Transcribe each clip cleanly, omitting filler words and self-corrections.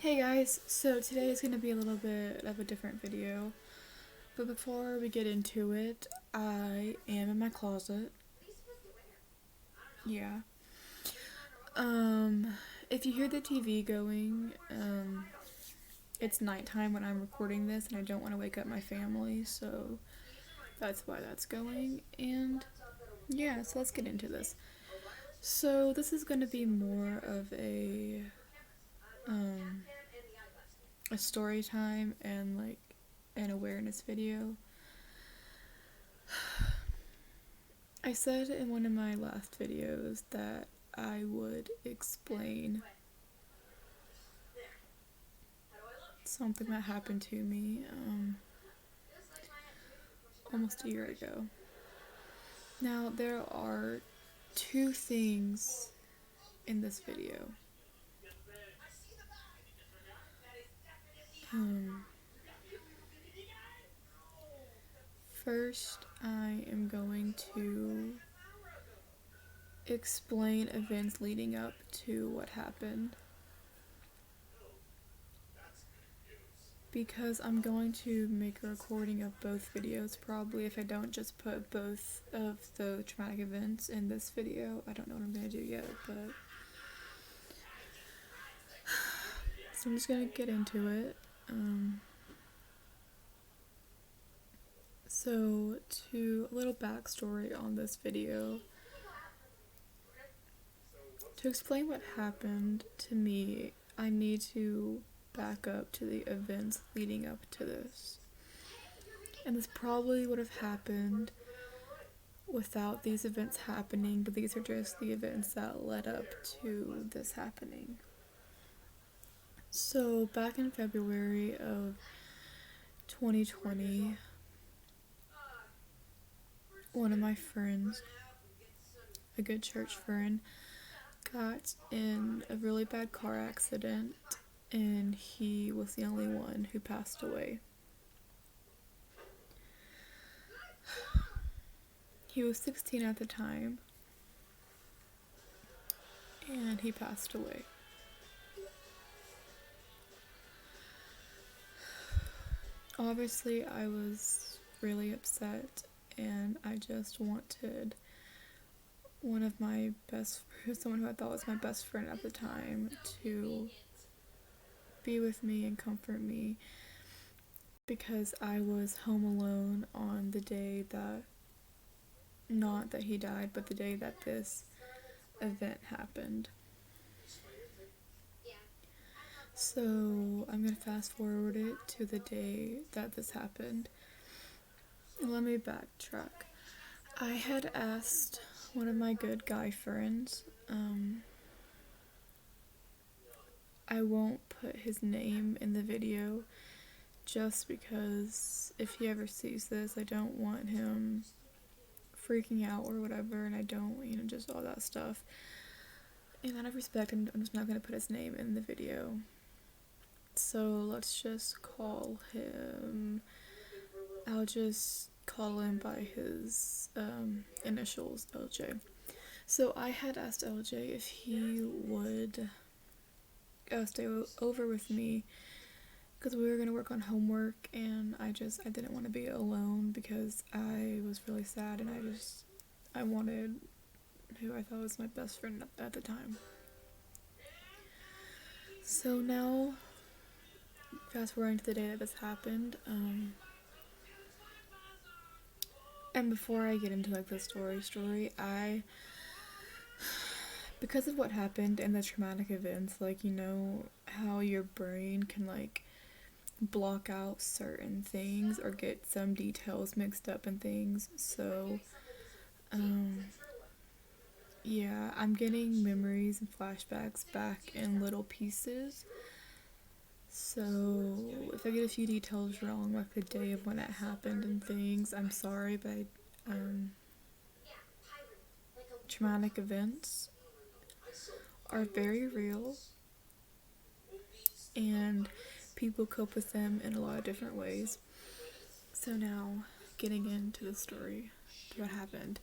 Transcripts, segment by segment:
Hey guys, so today is going to be a little bit of a different video, but before we get into it, I am in my closet. Yeah. Um, if you hear the TV going, it's nighttime when I'm recording this and I don't want to wake up my family, so that's why that's going. And yeah, so let's get into this. So this is going to be more of um a story time and like an awareness video. I said in one of my last videos that I would explain something that happened to me almost a year ago. Now, there are two things in this video. Um, First, I am going to explain events leading up to what happened. Because I'm going to make a recording of both videos, probably. If I don't just put both of the traumatic events in this video, I don't know what I'm going to do yet, but so I'm just going to get into it. So, to a little backstory on this video. To explain what happened to me, I need to back up to the events leading up to this. And this probably would have happened without these events happening, but these are just the events that led up to this happening. So, back in February of 2020, one of my friends, a good church friend, got in a really bad car accident, and he was the only one who passed away. He was 16 at the time, and he passed away. Obviously, I was really upset, and I just wanted someone who I thought was my best friend at the time, to be with me and comfort me, because I was home alone on the day that, not that he died, but the day that this event happened. So I'm going to fast forward it to the day that this happened. Let me backtrack. I had asked one of my good guy friends, I won't put his name in the video just because if he ever sees this, I don't want him freaking out or whatever, and I don't, just all that stuff. And out of respect, I'm just not going to put his name in the video. So let's just call him, I'll just call him by his initials, LJ. So I had asked LJ if he would stay over with me, because we were going to work on homework, and I didn't want to be alone because I was really sad, and I wanted who I thought was my best friend at the time. So now, fast forwarding to the day that this happened, and before I get into like the story, because of what happened and the traumatic events, like, how your brain can like block out certain things or get some details mixed up and things. So, yeah, I'm getting memories and flashbacks back in little pieces. So, if I get a few details wrong, like the day of when it happened and things, I'm sorry, but traumatic events are very real, and people cope with them in a lot of different ways. So now, getting into the story, what happened.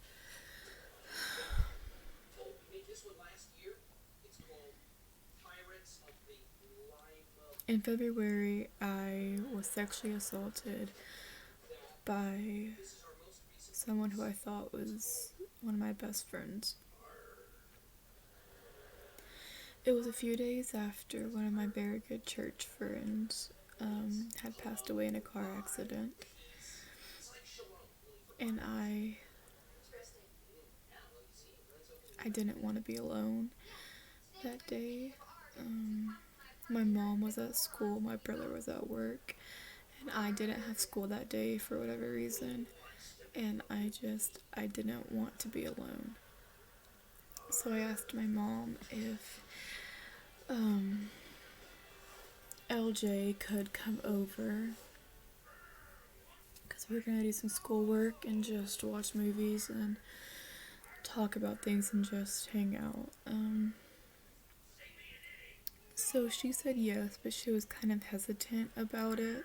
In February, I was sexually assaulted by someone who I thought was one of my best friends. It was a few days after one of my very good church friends had passed away in a car accident, and I didn't want to be alone that day. My mom was at school, my brother was at work, and I didn't have school that day for whatever reason, and I didn't want to be alone. So I asked my mom if LJ could come over because we were gonna do some schoolwork and just watch movies and talk about things and just hang out. So she said yes, but she was kind of hesitant about it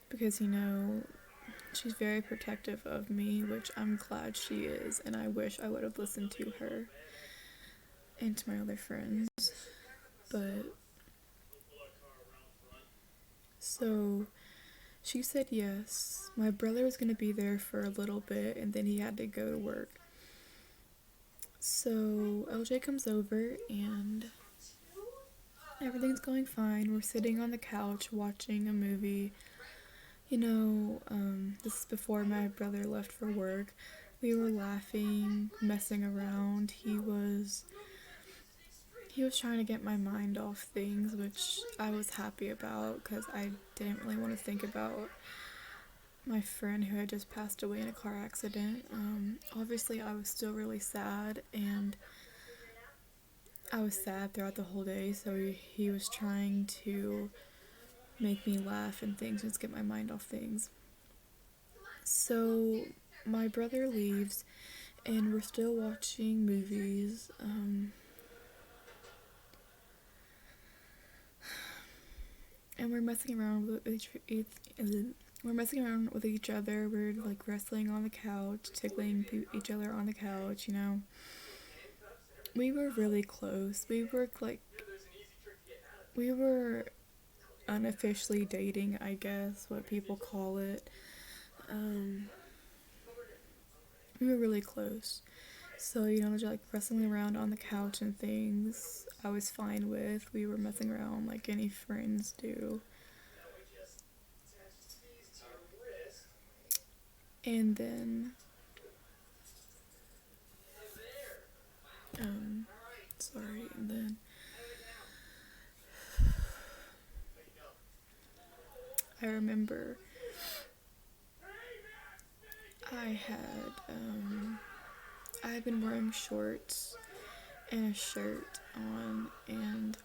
because, she's very protective of me, which I'm glad she is, and I wish I would have listened to her and to my other friends. But so she said yes. My brother was going to be there for a little bit and then he had to go to work. So LJ comes over and everything's going fine. We're sitting on the couch watching a movie. This is before my brother left for work. We were laughing, messing around. He was trying to get my mind off things, which I was happy about because I didn't really want to think about my friend who had just passed away in a car accident. Obviously, I was still really sad, and I was sad throughout the whole day, so he was trying to make me laugh and things, just get my mind off things. So my brother leaves, and we're still watching movies. And we're messing around with each other. We're like wrestling on the couch, tickling each other on the couch. We were really close. We were unofficially dating, I guess, what people call it. We were really close. So, just like wrestling around on the couch and things, I was fine with. We were messing around like any friends do. And then, and then I remember I had been wearing shorts and a shirt on, and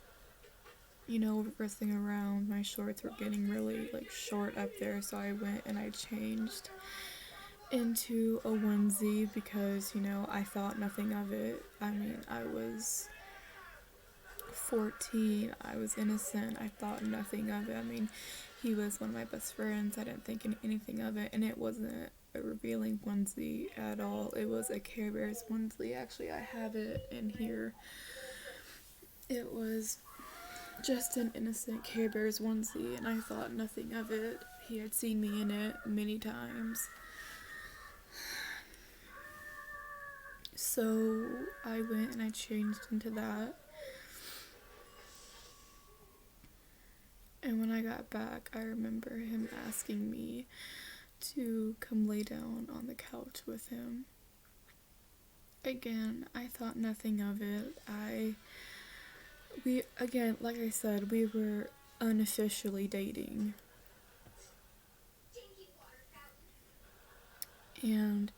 wrestling around, my shorts were getting really like short up there, so I went and I changed into a onesie because I thought nothing of it. I mean, I was 14, I was innocent, I thought nothing of it. I mean, he was one of my best friends, I didn't think anything of it, and it wasn't a revealing onesie at all. It was a Care Bears onesie. Actually, I have it in here. It was just an innocent Care Bears onesie, and I thought nothing of it. He had seen me in it many times. So I went and I changed into that. And when I got back, I remember him asking me to come lay down on the couch with him. Again, I thought nothing of it. Like I said, we were unofficially dating. And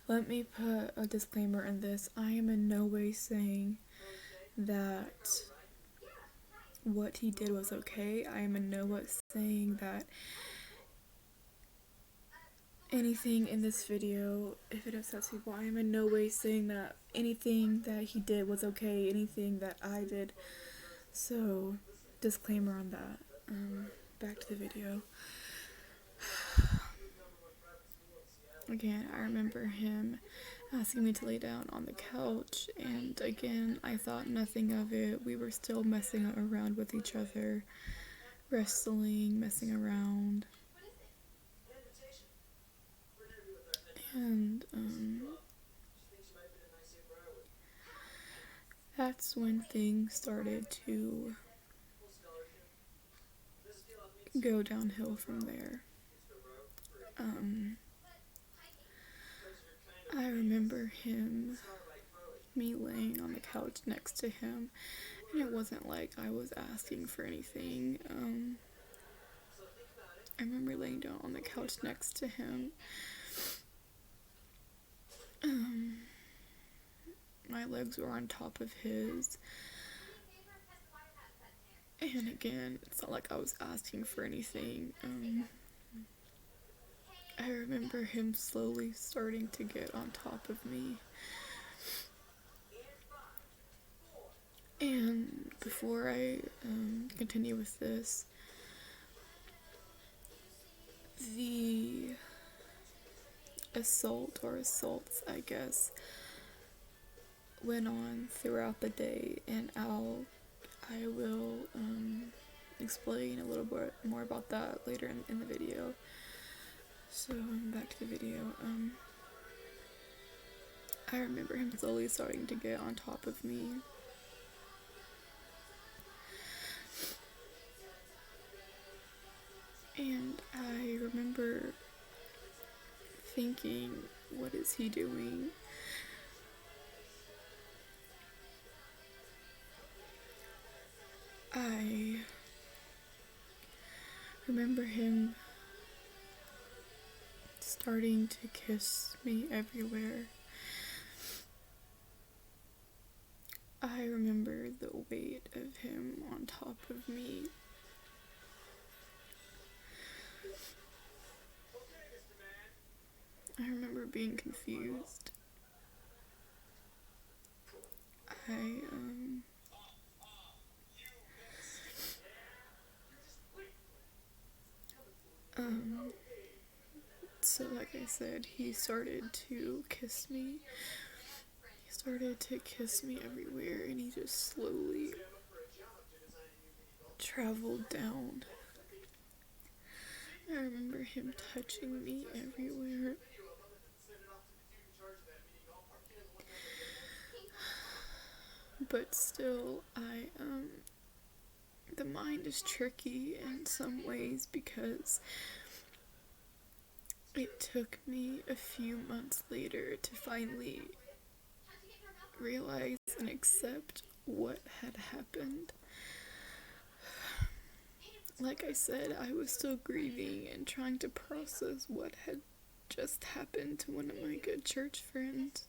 let me put a disclaimer in this. I am in no way saying that what he did was okay. I am in no way saying that anything in this video, if it upsets people, I am in no way saying that anything that he did was okay, anything that I did. So, disclaimer on that. Back to the video. Again, I remember him asking me to lay down on the couch, and again, I thought nothing of it. We were still messing around with each other, wrestling, messing around, and that's when things started to go downhill from there. I remember me laying on the couch next to him, and it wasn't like I was asking for anything. I remember laying down on the couch next to him. My legs were on top of his. And again, it's not like I was asking for anything. I remember him slowly starting to get on top of me. And before I continue with this, the assaults, I guess, went on throughout the day, and I will explain a little bit more about that later in the video. So back to the video. I remember him slowly starting to get on top of me. And I remember thinking, what is he doing? I remember him starting to kiss me everywhere. I remember the weight of him on top of me. I remember being confused. So like I said, he started to kiss me. He started to kiss me everywhere, and he just slowly traveled down. I remember him touching me everywhere. But still, the mind is tricky in some ways, because it took me a few months later to finally realize and accept what had happened. Like I said, I was still grieving and trying to process what had just happened to one of my good church friends.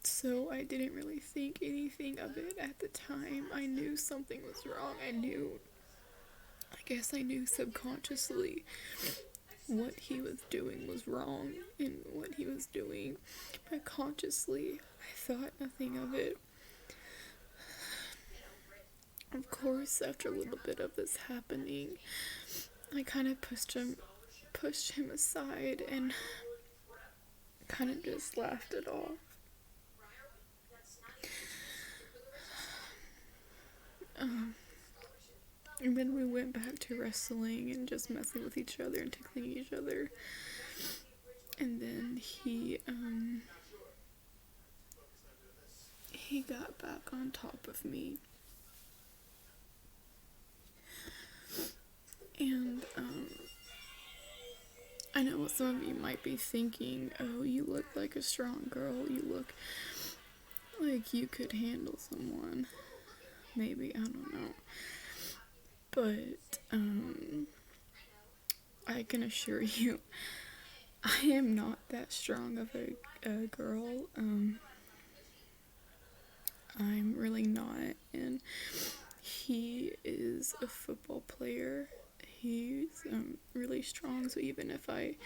So I didn't really think anything of it at the time. I knew something was wrong. I knew subconsciously what he was doing was wrong, and what he was doing, but consciously I thought nothing of it. Of course, after a little bit of this happening, I kind of pushed him aside and kind of just laughed it off. And then we went back to wrestling and just messing with each other and tickling each other. And then he got back on top of me. And I know some of you might be thinking, oh, you look like a strong girl. You look like you could handle someone. Maybe, I don't know. But I can assure you, I am not that strong of a girl. I'm really not. And he is a football player. He's really strong. So even if I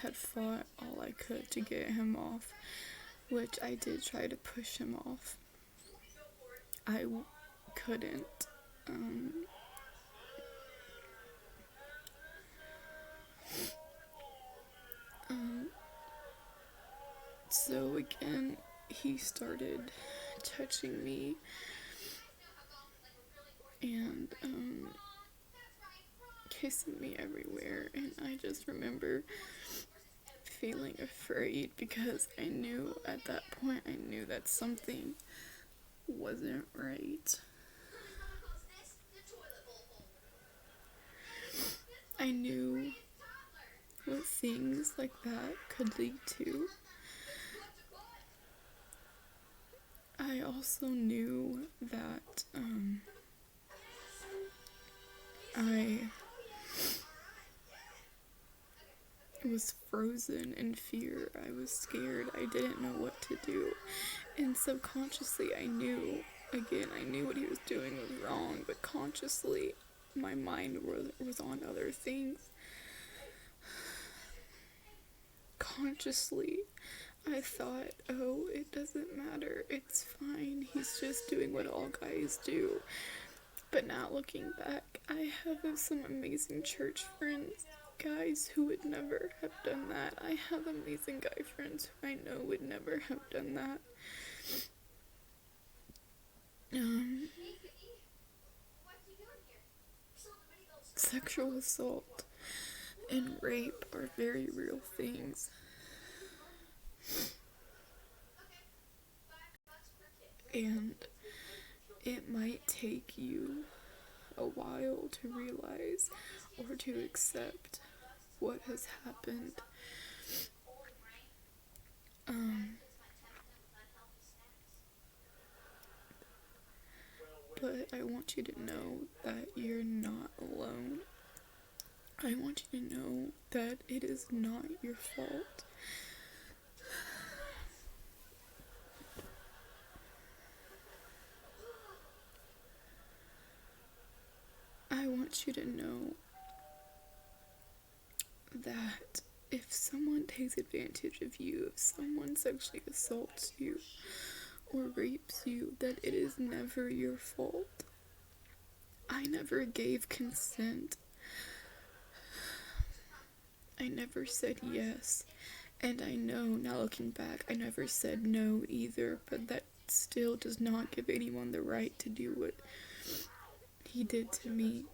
had fought all I could to get him off, which I did try to push him off, I couldn't. Um, so again, he started touching me and kissing me everywhere, and I just remember feeling afraid because I knew at that point that something wasn't right. I knew what things like that could lead to. I also knew that I was frozen in fear. I was scared. I didn't know what to do. And subconsciously I knew what he was doing was wrong, but consciously my mind was on other things. Consciously I thought, oh, it doesn't matter, it's fine, he's just doing what all guys do. But now looking back, I have some amazing church friends, guys who would never have done that. I have amazing guy friends who I know would never have done that. Sexual assault and rape are very real things. And it might take you a while to realize or to accept what has happened. But I want you to know that you're not alone. I want you to know that it is not your fault. I want you to know that if someone takes advantage of you, if someone sexually assaults you or rapes you, that it is never your fault. I never gave consent. I never said yes. And I know, now looking back, I never said no either, but that still does not give anyone the right to do what he did to me.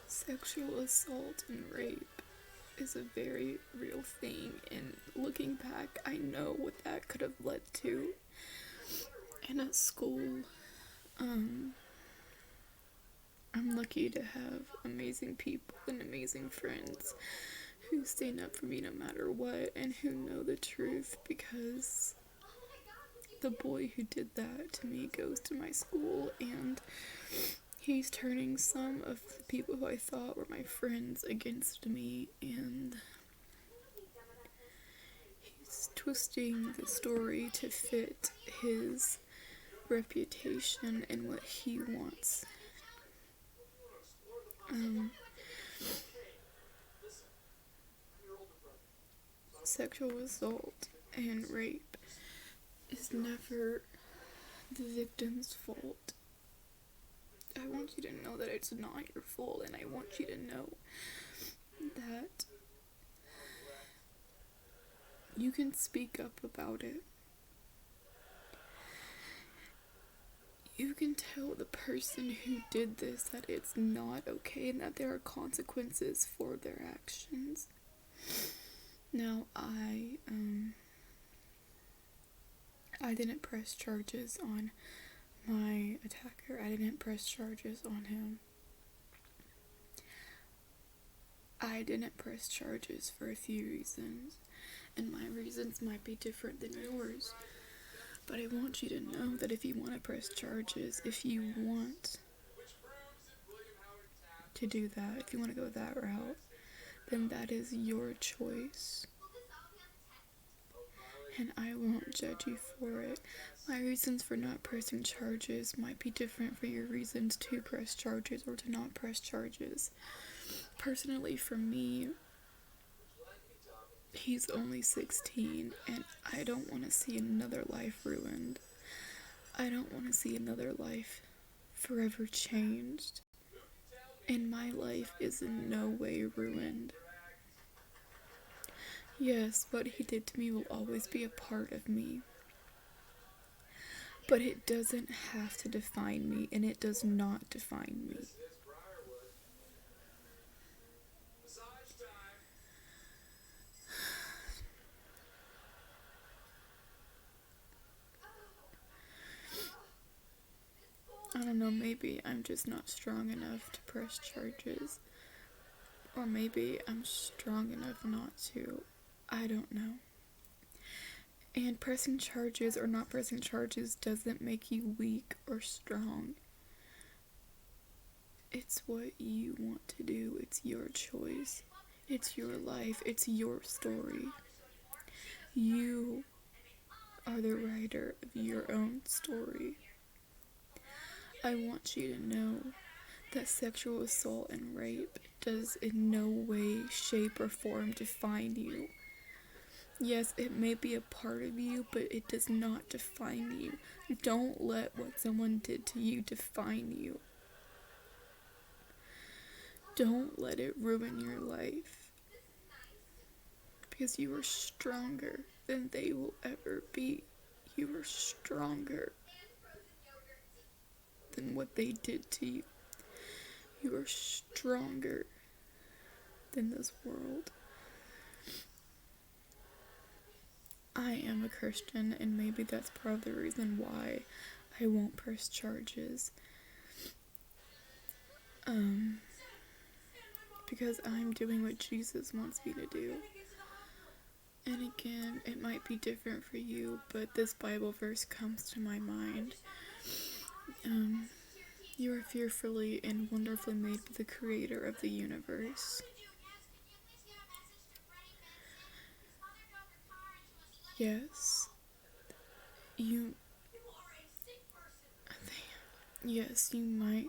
Sexual assault and rape is a very real thing, and looking back, I know what that could have led to. And at school, I'm lucky to have amazing people and amazing friends who stand up for me no matter what and who know the truth, because the boy who did that to me goes to my school, and he's turning some of the people who I thought were my friends against me, and he's twisting the story to fit his reputation and what he wants. Sexual assault and rape is never the victim's fault. I want you to know that it's not your fault, and I want you to know that you can speak up about it. You can tell the person who did this that it's not okay and that there are consequences for their actions. Now, I didn't press charges on my attacker. I didn't press charges on him. I didn't press charges for a few reasons, and my reasons might be different than yours. But I want you to know that if you want to press charges, if you want to do that, if you want to go that route, then that is your choice. And I won't judge you for it. My reasons for not pressing charges might be different for your reasons to press charges or to not press charges. Personally, for me, He's only 16, and I don't want to see another life ruined. I don't want to see another life forever changed. And my life is in no way ruined. Yes, what he did to me will always be a part of me. But it doesn't have to define me, and it does not define me. I don't know, maybe I'm just not strong enough to press charges. Or maybe I'm strong enough not to. I don't know. And pressing charges or not pressing charges doesn't make you weak or strong. It's what you want to do. It's your choice. It's your life. It's your story. You are the writer of your own story. I want you to know that sexual assault and rape does in no way, shape, or form define you. Yes, it may be a part of you, but it does not define you. Don't let what someone did to you define you. Don't let it ruin your life. Because you are stronger than they will ever be. You are stronger than what they did to you. You are stronger than this world. I am a Christian, and maybe that's part of the reason why I won't press charges. Because I'm doing what Jesus wants me to do. And again, it might be different for you, but this Bible verse comes to my mind. You are fearfully and wonderfully made by the Creator of the universe. Yes, you might.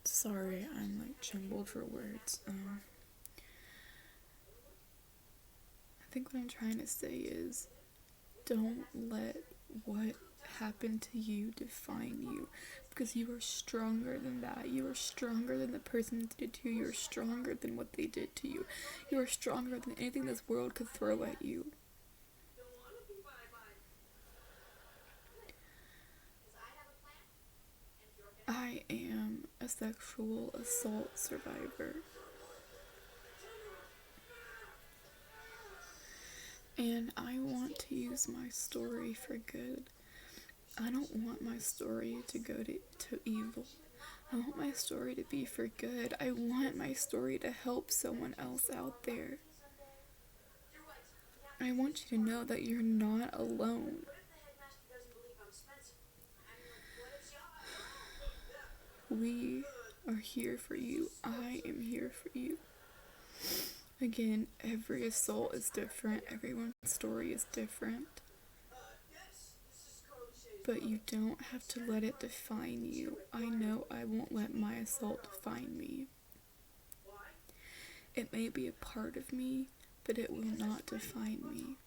Sorry, I'm like jumbled for words. I think what I'm trying to say is, don't let what happened to you define you, because you are stronger than that. You are stronger than the person that did to you. You are stronger than what they did to you. You are stronger than anything this world could throw at you. I am a sexual assault survivor. And I want to use my story for good. I don't want my story to go to evil. I want my story to be for good. I want my story to help someone else out there. I want you to know that you're not alone. We are here for you. I am here for you. Again, every assault is different. Everyone's story is different. But you don't have to let it define you. I know I won't let my assault define me. It may be a part of me, but it will not define me.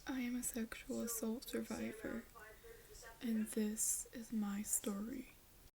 I am a sexual assault survivor, and this is my story.